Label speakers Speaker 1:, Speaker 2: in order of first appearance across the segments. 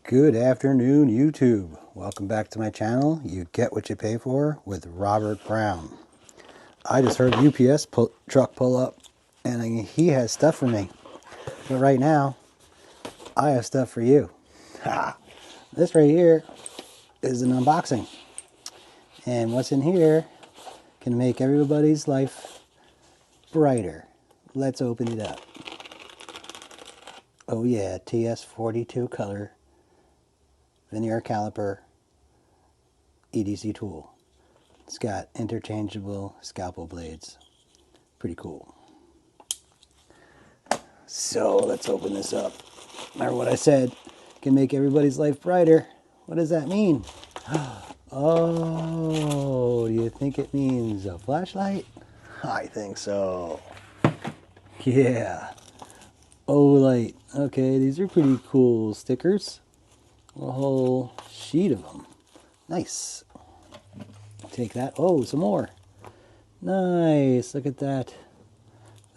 Speaker 1: Good afternoon, YouTube. Welcome back to my channel. You get what you pay for with Robert Brown. I just heard UPS truck pull up, and he has stuff for me. But right now, I have stuff for you. This right here is an unboxing. And what's in here can make everybody's life brighter. Let's open it up. Oh yeah, TS42 color veneer caliper EDC tool. It's got interchangeable scalpel blades. Pretty cool. So let's open this up. Remember what I said, can make everybody's life brighter. What does that mean? Oh, do you think it means a flashlight? I think so. Yeah. Olight. Okay, these are pretty cool stickers. A whole sheet of them. Nice. Take that. Oh, some more. Nice. Look at that.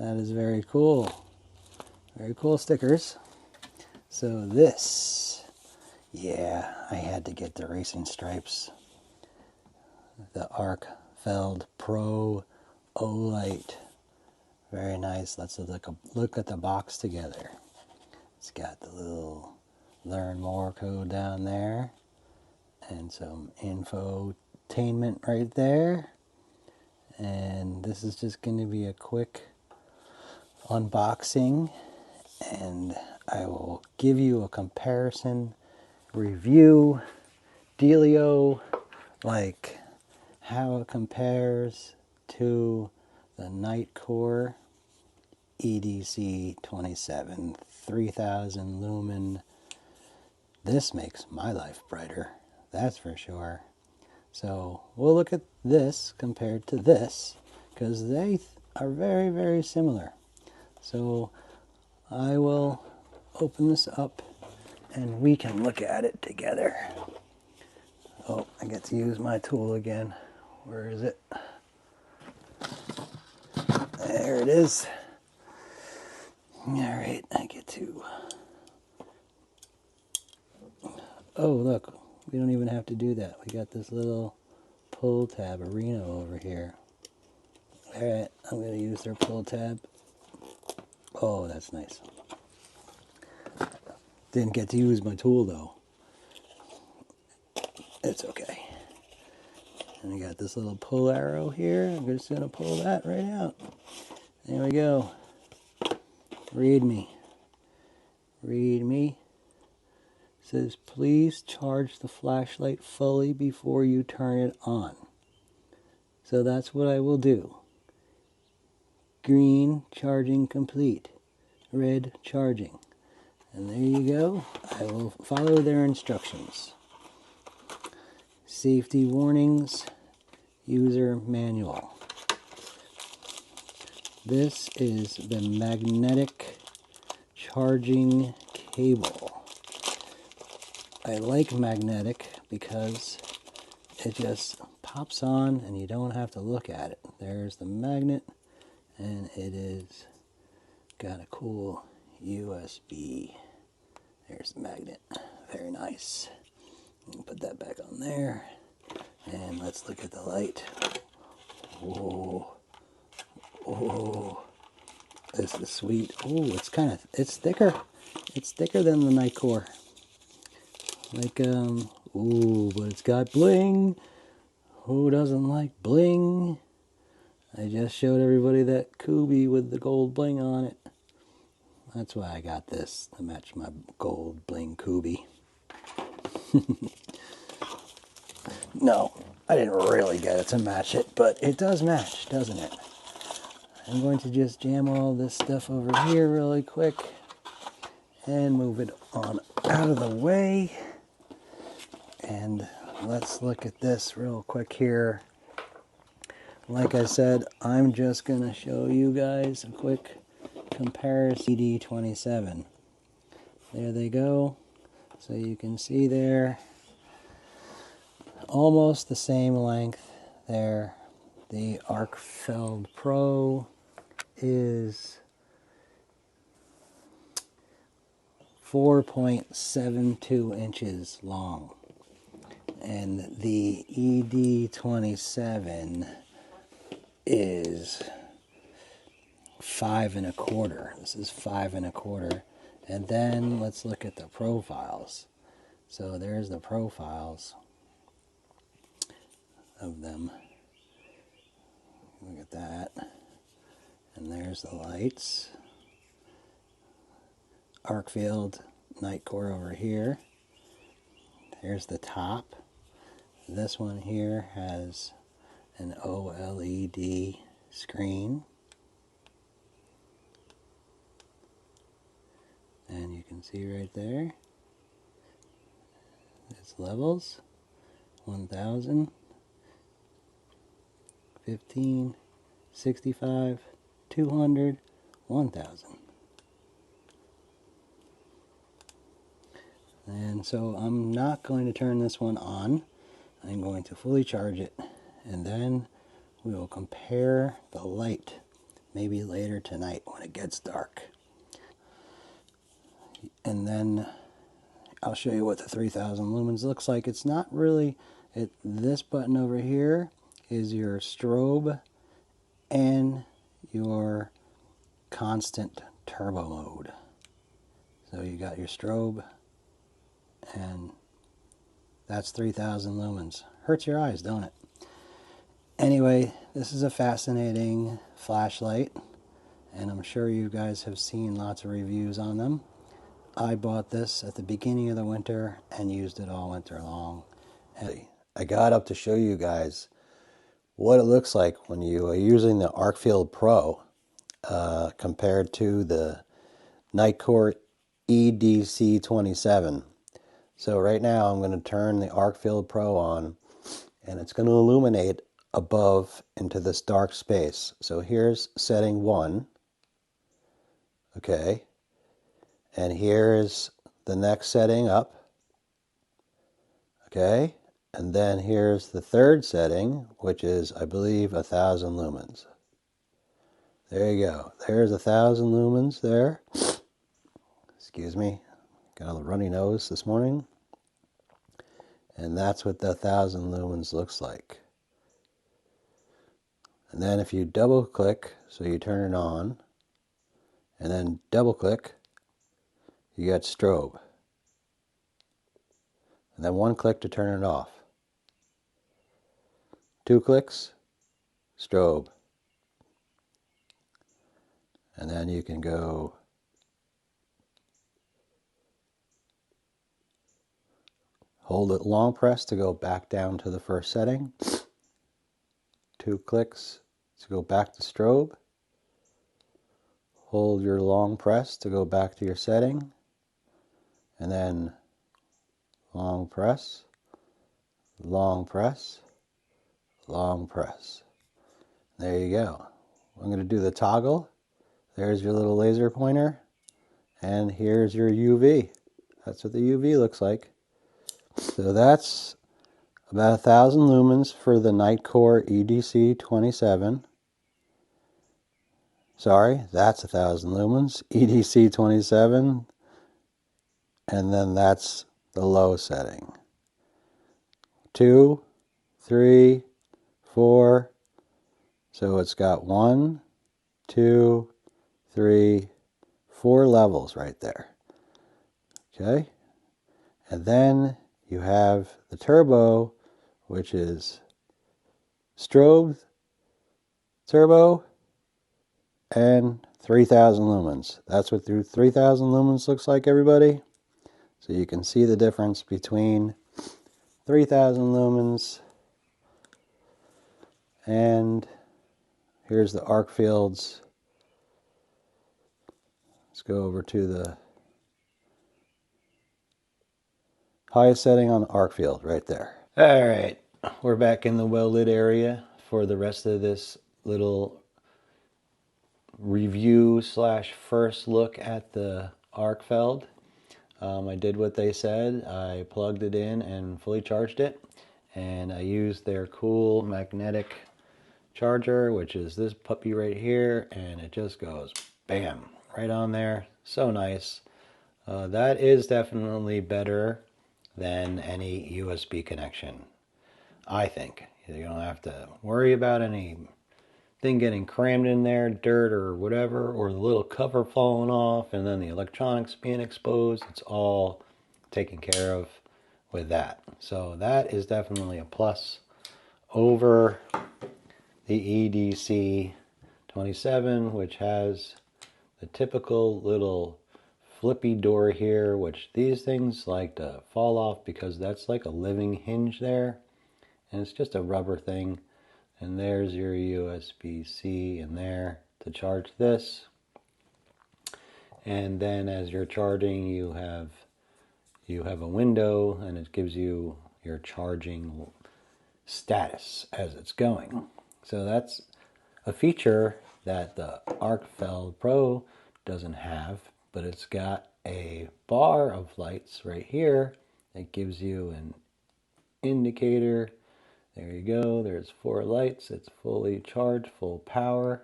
Speaker 1: That is very cool. Very cool stickers. So this, yeah, I had to get the racing stripes. The ARKFELD Pro Olight. Very nice. Let's look at the box together. It's got the little learn more code down there. And some infotainment right there. And this is just going to be a quick unboxing, and I will give you a comparison review dealio, like how it compares to the NITECORE EDC27 3000 Lumen. This makes my life brighter, that's for sure. So we'll look at this compared to this, because they are very, very similar. So I will open this up and we can look at it together. Oh, I get to use my tool again. Where is it? There it is. All right, I get to... Oh, look. We don't even have to do that. We got this little pull tab arena over here. Alright, I'm going to use their pull tab. Oh, that's nice. Didn't get to use my tool though. It's okay. And I got this little pull arrow here. I'm just going to pull that right out. There we go. Read me. Read me. It says, please charge the flashlight fully before you turn it on. So that's what I will do. Green, charging complete. Red, charging. And there you go. I will follow their instructions. Safety warnings, user manual. This is the magnetic charging cable. I like magnetic because it just pops on and you don't have to look at it. There's the magnet, and it is got a cool USB. There's the magnet. Very nice. Put that back on there. And let's look at the light. Oh. Oh. This is sweet. Oh, it's thicker. It's thicker than the NITECORE. Like, ooh, but it's got bling. Who doesn't like bling? I just showed everybody that Kubi with the gold bling on it. That's why I got this, to match my gold bling Kubi. No, I didn't really get it to match it, but it does match, doesn't it? I'm going to just jam all this stuff over here really quick and move it on out of the way. And let's look at this real quick here. Like I said, I'm just going to show you guys a quick comparison. ED27. There they go. So you can see there, almost the same length there. The ARKFELD Pro is 4.72 inches long. And the ED27 is 5 1/4. This is 5 1/4. And then let's look at the profiles. So there's the profiles of them. Look at that. And there's the lights. ARKFELD NITECORE over here. Here's the top. This one here has an OLED screen. And you can see right there, it's levels, 1000, 15, 65, 200, 1000. And so I'm not going to turn this one on. I'm going to fully charge it, and then we will compare the light maybe later tonight when it gets dark. And then I'll show you what the 3000 lumens looks like. It's not really, this button over here is your strobe and your constant turbo mode. So you got your strobe, and that's 3000 lumens. Hurts your eyes, don't it? Anyway, this is a fascinating flashlight, and I'm sure you guys have seen lots of reviews on them. I bought this at the beginning of the winter and used it all winter long. And I got up to show you guys what it looks like when you are using the ARKFELD Pro compared to the NITECORE EDC27. So right now I'm going to turn the ARKFELD Pro on, and it's going to illuminate above into this dark space. So here's setting 1. Okay. And here's the next setting up. Okay. And then here's the third setting, which is, I believe, 1000 lumens. There you go. There's 1000 lumens there. Excuse me. Got a runny nose this morning. And that's what the 1000 lumens looks like. And then if you double click, so you turn it on, and then double click, you got strobe. And then one click to turn it off. 2 clicks, strobe. And then you can go hold it long press to go back down to the first setting. 2 clicks to go back to strobe. Hold your long press to go back to your setting. And then long press, long press, long press. There you go. I'm going to do the toggle. There's your little laser pointer. And here's your UV. That's what the UV looks like. So that's about 1000 lumens for the NITECORE EDC27. Sorry, that's 1000 lumens, EDC27. And then that's the low setting. 2, 3, 4. So it's got 1, 2, 3, 4 levels right there. Okay? And then you have the turbo, which is strobe, turbo, and 3000 lumens. That's what 3000 lumens looks like, everybody. So you can see the difference between 3000 lumens and here's the ARKFELD's. Let's go over to the highest setting on ARKFELD right there. All right, we're back in the well-lit area for the rest of this little review / first look at the ARKFELD. I did what they said. I plugged it in and fully charged it, and I used their cool magnetic charger, which is this puppy right here, and it just goes bam right on there. So nice. That is definitely better than any USB connection, I think. You don't have to worry about anything getting crammed in there, dirt or whatever, or the little cover falling off, and then the electronics being exposed. It's all taken care of with that. So that is definitely a plus over the EDC27, which has the typical little flippy door here, which these things like to fall off because that's like a living hinge there, and it's just a rubber thing. And there's your USB-C in there to charge this. And then as you're charging, you have a window, and it gives you your charging status as it's going. So that's a feature that the ARKFELD Pro doesn't have, but it's got a bar of lights right here that gives you an indicator. There you go, there's 4 lights, it's fully charged, full power.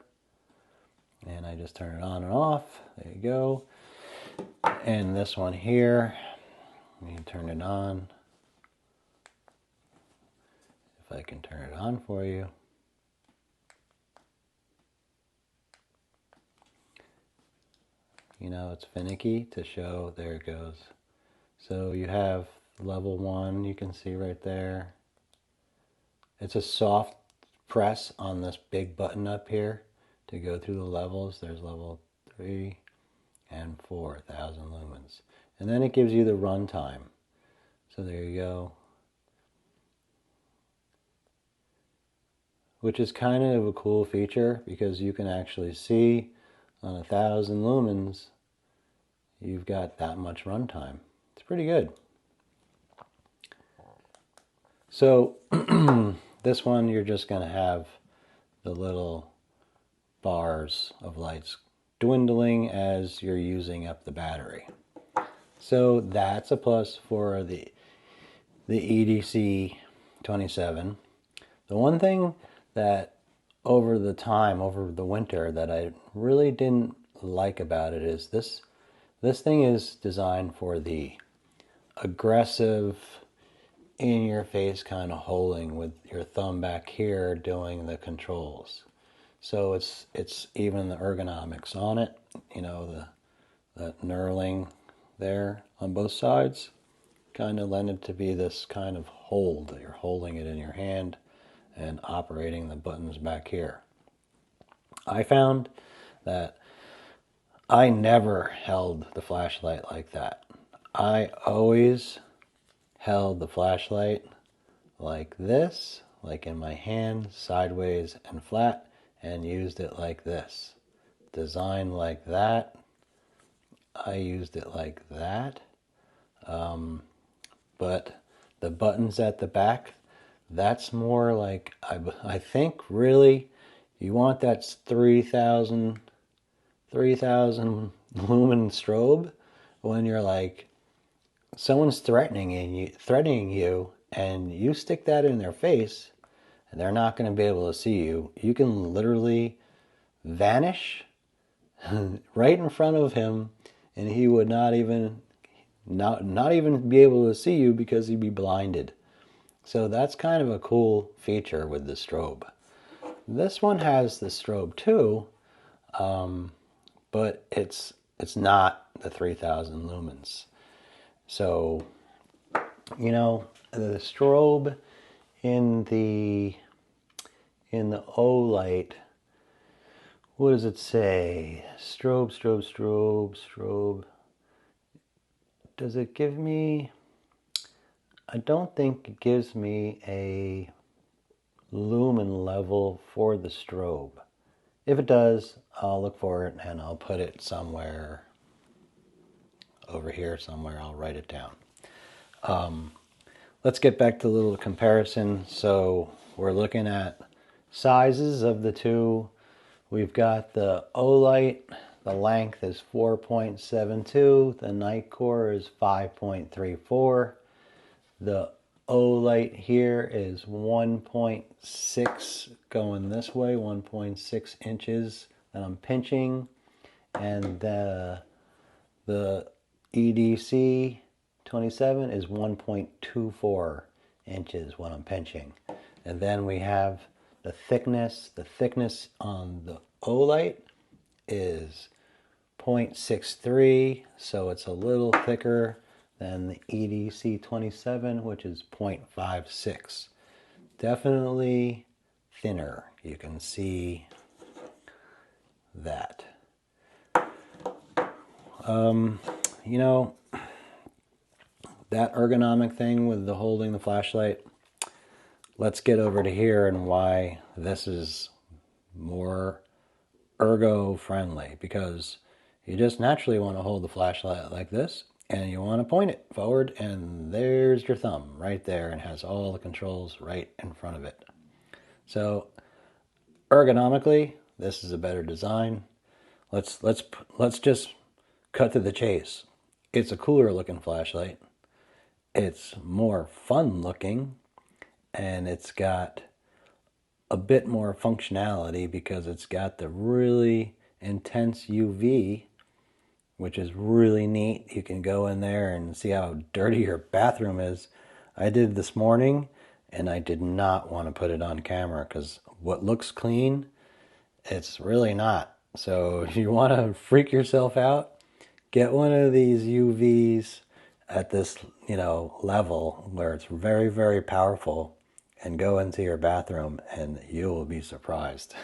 Speaker 1: And I just turn it on and off, there you go. And this one here, you can turn it on. If I can turn it on for you. You know, it's finicky to show, there it goes. So you have level 1, you can see right there. It's a soft press on this big button up here to go through the levels. There's level 3 and 4,000 lumens. And then it gives you the runtime. So there you go. Which is kind of a cool feature because you can actually see on 1,000 lumens, you've got that much runtime. It's pretty good. So this one, you're just going to have the little bars of lights dwindling as you're using up the battery. So that's a plus for the EDC27. The one thing that over the winter that I really didn't like about it is this thing is designed for the aggressive, in your face kind of holding with your thumb back here doing the controls. So it's even the ergonomics on it, you know, the knurling there on both sides kind of lend it to be this kind of hold that you're holding it in your hand and operating the buttons back here. I found that I never held the flashlight like that. I always held the flashlight like this, like in my hand, sideways and flat, and used it like this. Designed like that. I used it like that. But the buttons at the back, that's more like, I think really, you want that 3,000 lumen strobe when you're like, someone's threatening you, and you stick that in their face, and they're not going to be able to see you. You can literally vanish right in front of him, and he would not even be able to see you because he'd be blinded. So that's kind of a cool feature with the strobe. This one has the strobe too, but it's not the 3,000 lumens. So, you know, the strobe in the Olight, what does it say? Strobe. Does it give me, I don't think it gives me a lumen level for the strobe. If it does, I'll look for it and I'll put it somewhere over here somewhere. I'll write it down. Let's get back to a little comparison. So we're looking at sizes of the two. We've got the Olight, the length is 4.72, the NITECORE is 5.34. The Olight here is 1.6 going this way, 1.6 inches that I'm pinching, and the EDC 27 is 1.24 inches when I'm pinching. And then we have the thickness. The thickness on the Olight is 0.63, so it's a little thicker than the EDC 27, which is 0.56. Definitely thinner. You can see that. You know, that ergonomic thing with the holding the flashlight, let's get over to here and why this is more ergo friendly, because you just naturally want to hold the flashlight like this and you want to point it forward, and there's your thumb right there and has all the controls right in front of it. So ergonomically, this is a better design. Let's just cut to the chase. It's a cooler looking flashlight. It's more fun looking, and it's got a bit more functionality because it's got the really intense UV, which is really neat. You can go in there and see how dirty your bathroom is. I did this morning, and I did not want to put it on camera because what looks clean, it's really not. So if you want to freak yourself out, get one of these UVs at this, level where it's very, very powerful, and go into your bathroom and you will be surprised.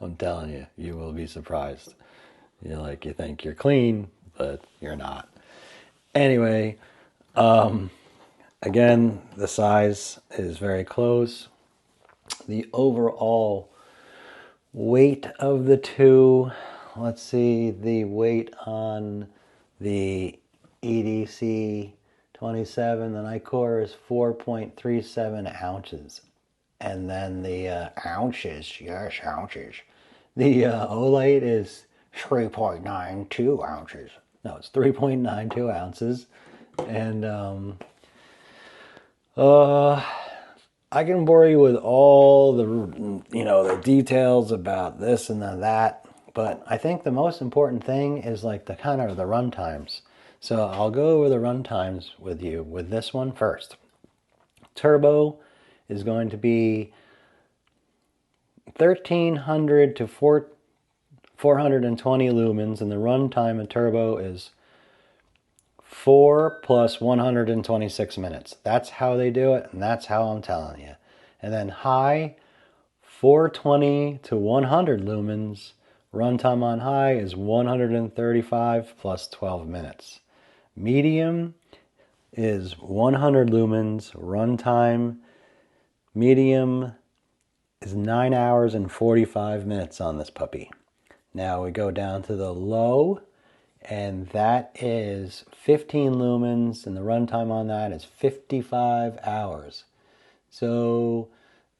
Speaker 1: I'm telling you, you will be surprised. You think you're clean, but you're not. Anyway, again, the size is very close. The overall weight of the two, let's see, the weight on the EDC 27, the NITECORE, is 4.37 ounces. And then the ounces, yes, ounces. The Olight is 3.92 ounces. No, it's 3.92 ounces. And I can bore you with all the, the details about this and that, but I think the most important thing is like the kind of the run times. So I'll go over the run times with you with this one first. Turbo is going to be 1300 to 420 lumens, and the run time of turbo is 4 plus 126 minutes. That's how they do it, and that's how I'm telling you. And then high, 420 to 100 lumens. Runtime on high is 135 plus 12 minutes. Medium is 100 lumens. Runtime medium is 9 hours and 45 minutes on this puppy. Now we go down to the low, and that is 15 lumens, and the runtime on that is 55 hours. So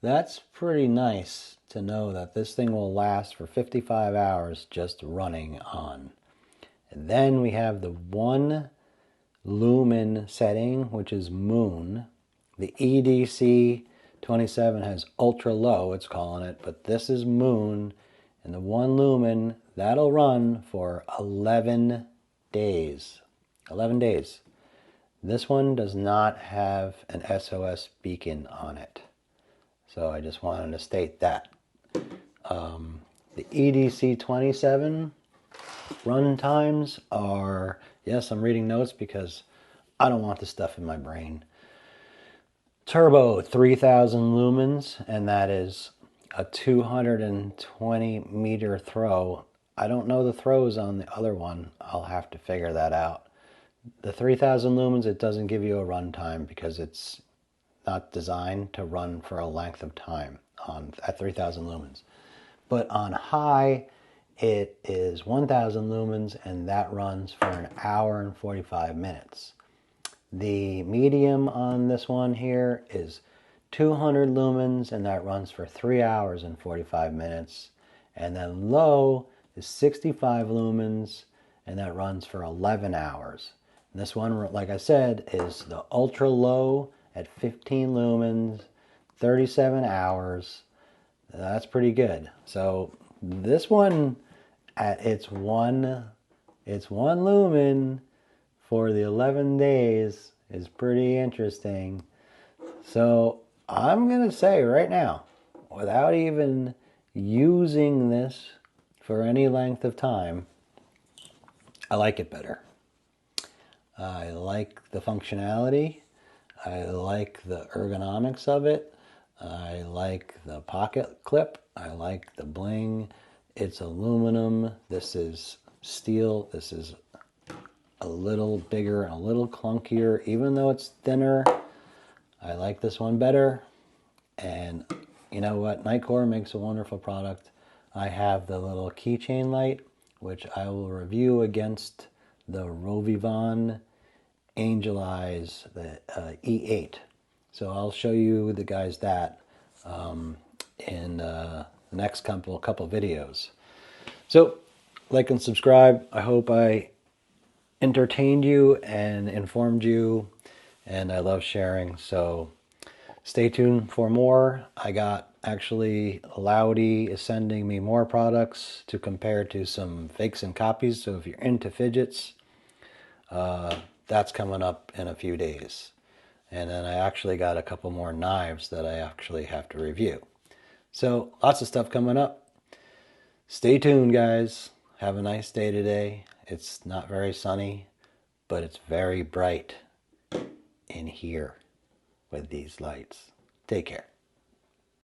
Speaker 1: that's pretty nice to know that this thing will last for 55 hours just running on. And then we have the 1 lumen setting, which is moon. The EDC 27 has ultra low, it's calling it, but this is moon. And the 1 lumen, that'll run for 11 days. 11 days. This one does not have an SOS beacon on it. So I just wanted to state that. The EDC 27 run times are, yes, I'm reading notes because I don't want this stuff in my brain. Turbo, 3000 lumens, and that is a 220 meter throw. I don't know the throws on the other one. I'll have to figure that out. The 3000 lumens, it doesn't give you a run time because it's not designed to run for a length of time at 3000 lumens. But on high, it is 1000 lumens, and that runs for an hour and 45 minutes. The medium on this one here is 200 lumens, and that runs for 3 hours and 45 minutes. And then low is 65 lumens, and that runs for 11 hours. And this one, like I said, is the ultra low at 15 lumens, 37 hours. That's pretty good. So this one, at its one lumen, for the 11 days is pretty interesting. So I'm going to say right now, without even using this for any length of time, I like it better. I like the functionality. I like the ergonomics of it. I like the pocket clip. I like the bling. It's aluminum. This is steel. This is a little bigger and a little clunkier. Even though it's thinner, I like this one better. And you know what? NITECORE makes a wonderful product. I have the little keychain light, which I will review against the Rovivon Angel Eyes, the E8. So I'll show you the guys that in the next couple videos. So like and subscribe. I hope I entertained you and informed you, and I love sharing. So stay tuned for more. I got actually Loudy is sending me more products to compare to some fakes and copies. So if you're into fidgets, that's coming up in a few days. And then I actually got a couple more knives that I actually have to review. So lots of stuff coming up. Stay tuned, guys. Have a nice day today. It's not very sunny, but it's very bright in here with these lights. Take care.